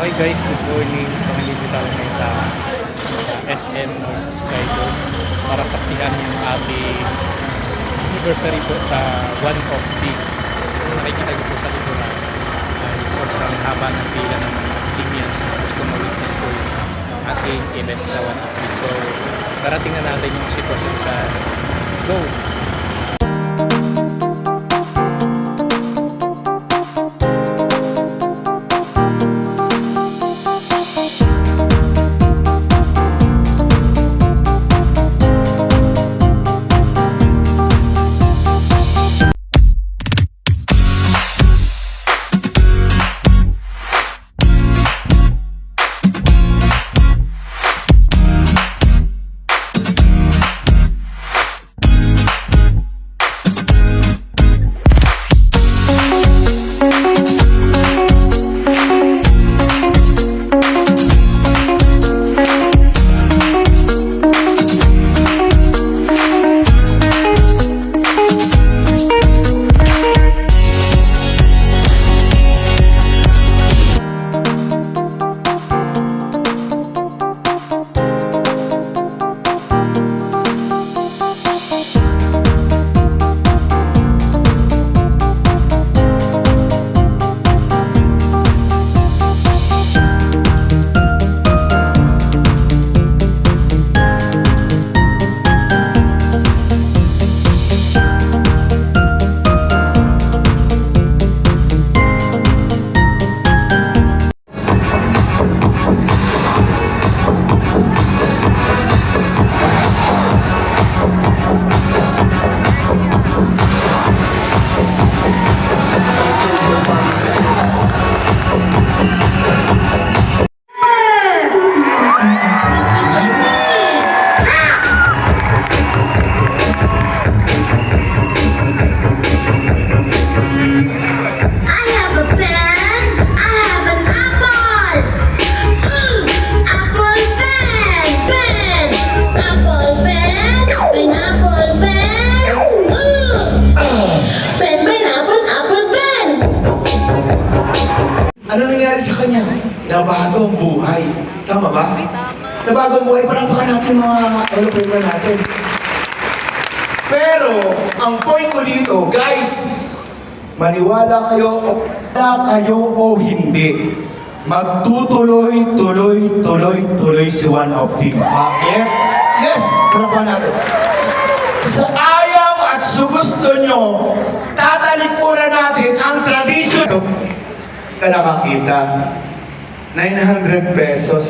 Okay guys, good morning. So nandito tayo ngayon sa SM North Sky Dome para saksihan yung ating anniversary po sa One of the. Nakikita ko po sa likuran ay sobrang haba ng pila ng mga Athenians na gusto ma-witness po yung ating event sa One of the. So darating na natin yung sitwasyon sa go! Ano nangyari sa kanya? Nabago ang buhay. Tama ba? Nabago ang buhay. Palampakan natin mga program natin. Pero, ang point ko dito, guys, maniwala kayo o hindi, magtutuloy, tuloy si One of the. Bakit? Yes! Palampakan natin. Sa ayaw at sa gusto nyo, tatalikuran natin ang tradisyon. Ka nakakita, 900 pesos.